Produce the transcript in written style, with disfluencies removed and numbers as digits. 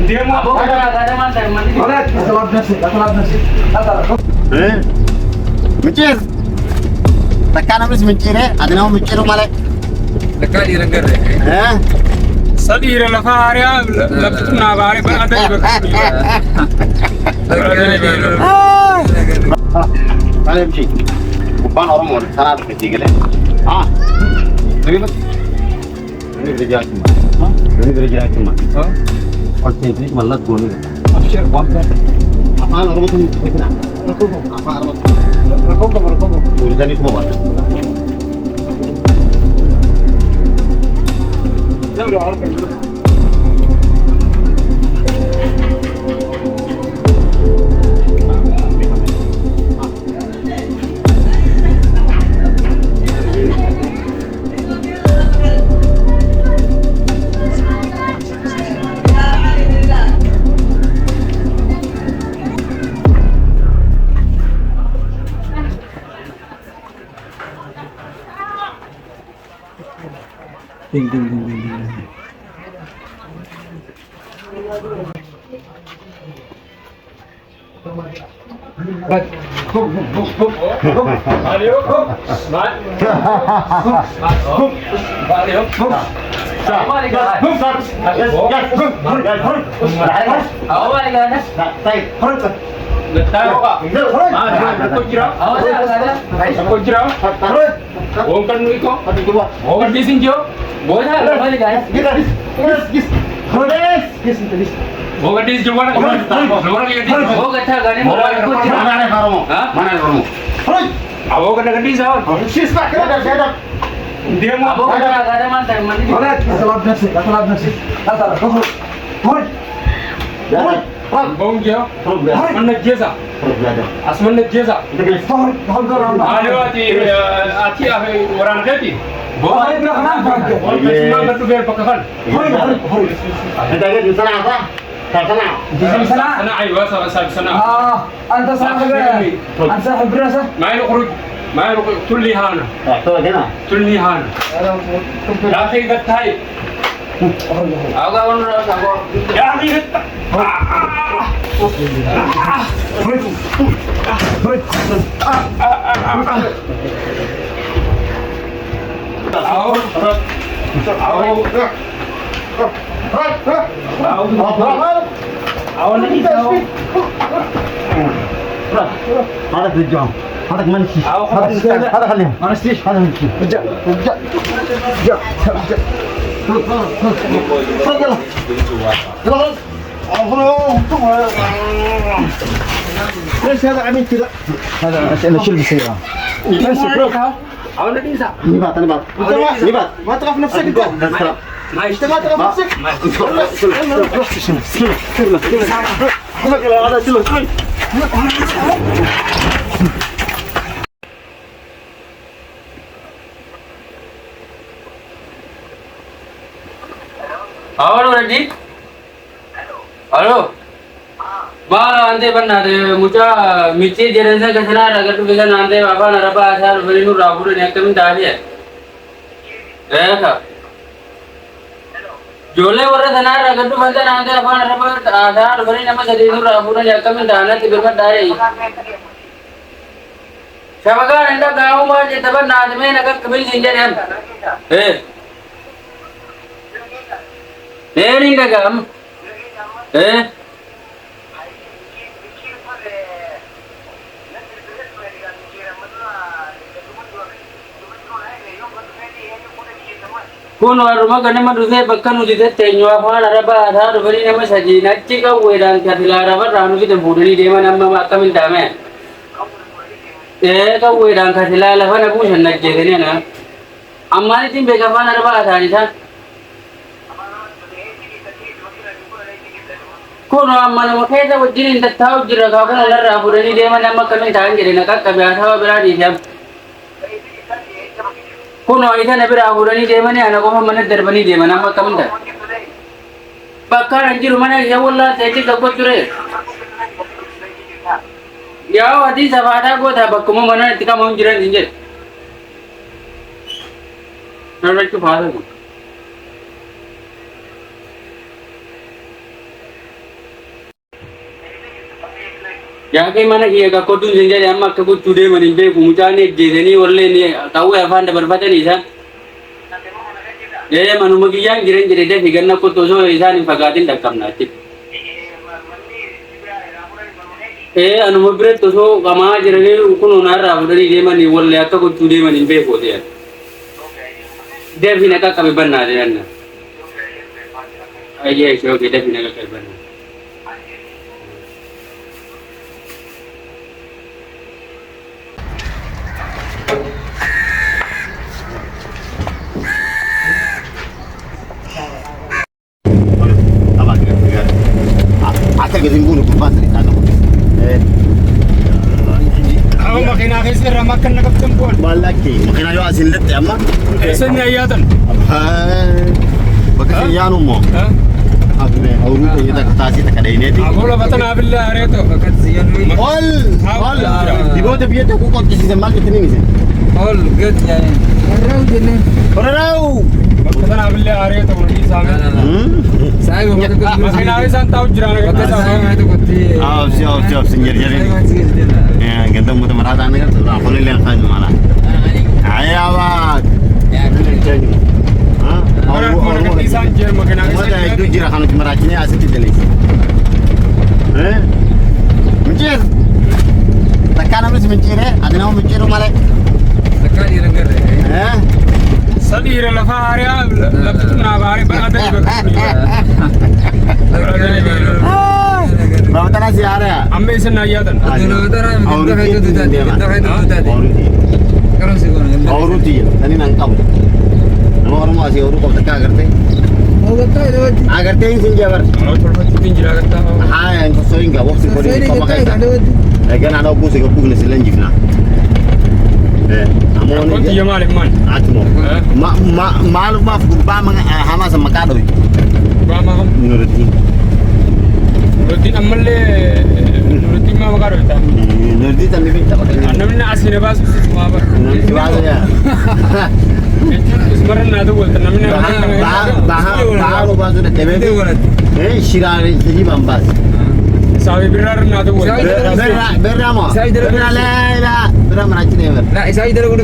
dia mau ada mantan mandi. Mencir. Tekan habis mencir ada nama mencir malah. Tekan di renggar. صغير الفارع لفتنا باري بعد تعال امشي وبان أرمون سنة بتيجي له تقول ini berjalan cuma ini berjalan cuma kalau ini malah goni أبشر بامبر apa orang itu kita apa orang urusan itu apa ding ding ding ding ding Bak, hop hop hop hop. Alio, hop. Mat. Hop. Alio, hop. Awal lagi kan? Awal lagi kan? Tahu kak? Aku jirau. Awal lagi kan? Aku jirau. Wongkan iko. Wongkan di sini jo. Boleh awal lagi kan? Wongkan di sini mana? Luar lagi di. Oh kata kan? mana kamu Awak kena di sana. Dia mau. Abu ada mantan mandi. Bong dia. Mana jasa? Asman jasa. Alio ati orang jadi. Boleh semua tu biar pakakan. di sana apa Di sana ayo sana. أنت صاحب أنت صاحب براسة ما يخرج تولي هانا tuh dia تولي هانا يا أخي قد هاي Aku kan rasa aku. يا أخي قد awal ini tahu هذا في الجام هذا كمان شيء هذا خليه أنا ستيش هذا من شيء رجع ليش هذا عميل كذا هذا أنا شيل بالسيارة أنا دي سا نبات نبات ما تخاف نفسك انت ما انت ما تخاف نفسك هذا شيله Awal lagi? Halo. Baru ante pernah deh, muka micin jalan saya kesana, agar tu bisa nanti apa narapa asal beri nur rabur ni kami dah je. Kak. Jole orang sana, agar tu bisa nanti apa narapa asal beri nama jadi nur rabur ni kami dah nanti bermat dah je. Siapa kan anda kau mau jadi apa nanti mana nak kami jinjat hem. Ni dah kam. Kun rumah kene maduse bakkan ujite tenyo apa naraba ada beri nama saji naci kau wedan katila rabat ranu kita budani dema nama makam intame kau wedan katila lawan aku hendak jadi na amari tim bekapan naraba ada ni sa Kun amma nama keessa wajjin hin tattaa'u jira kaa kun alarraa fuudhanii deeman amma akkamiin ta'an jedhe na qaqqabe haa ta'u biraa dhiisam. Kun isa na biraa fuudhanii deemanii ana qofa mana darbanii deeman amma akkamiin ta'a. Bakka hin jiru mana isa wallaa ta'etti gabbo ture. Yaa adii safaataa goota bakkuma mana itti qabamu jiran hin jedhe. Narrachu faasa kun. Yaa kai mana kiyya kakkotuun sin jedhe amma akka gochuu deeman hin beeku mucaan ejjeesanii warreen qawwee afaan dabarfatanii isaan. Manuma kiyyaan jiran jedhe dafi ganna kottu osoo isaan hin fagaatin dhaqqabna achi. Anuma biratti osoo qamaa jiranii kun onarraa fudhanii deemanii wallee akka gochuu deeman hin beeku ta'e. Dafi na qaqqabe bannaa jedhanna. Ayyee ishee oge dafi na qaqqabe bannaa. Akka gadi buunu gubbaa sirrii kaasa. Makiinaa keessa irraa makka na qabdan bu'an. Maallaqi makiinaa yoo asiin lixxe amma. Eessa ni ayyaatan? Bakka isin yaanu immoo. Akkuma hawwii keenya takka taasii takka dhayineeti. Aboo lafa tanaa billee areeto. Ol! Ol! Diboota biyya tokko qoqqisiisan maal jettanii miti? Ol gad yaa'e. Warraa'u jennee. Warraa'u! Bakka tanaa billee areeto walii isaame. Saayi bakka tokko. Makiinaa isaan taa'u jiraan Bakka saayi tokkotti. Of sin jarjarin. Ganda muda marata anda kan sudah boleh lihat kan mana. Ayah bak. Orang isaan jir makiinaa Mata keessa. itu jira kalau cuma racunnya asik di jelis. Mencir. Tekan apa sih mencir ya? Ada nama mencir malah. Takkaa dhiira garre. Sadiira lafa hariyaa lafti naa baaree baadanii bakka. Bawa tanah siara ya. Amma isin ayyaatan. Auruti, tadi nangkap. Nama orang masih auru kau teka agar teh. Agar teh yang sinjabar. Kalau tolfatti jira gatta. Yang sesuai enggak waktu kau di kau makan. Lagi ada bus yang bus nasi lenjik na. Konti ya malik man. Atmo. Malu maaf gubah hama sama kado. Ba ma kam. Menurutnya. Nuti ammalle nuti ma magaro ta. Nurdi tapi kita pakai. Annamna asine basu ma ba. Nurdi baru ya. Ismaran na do bolta namna. Baru baru dah tebe. Shirari jadi bambas. Sabi birar na do bolta. Berama. Berama. Berama mana cina ber. Nah, isa idara kudu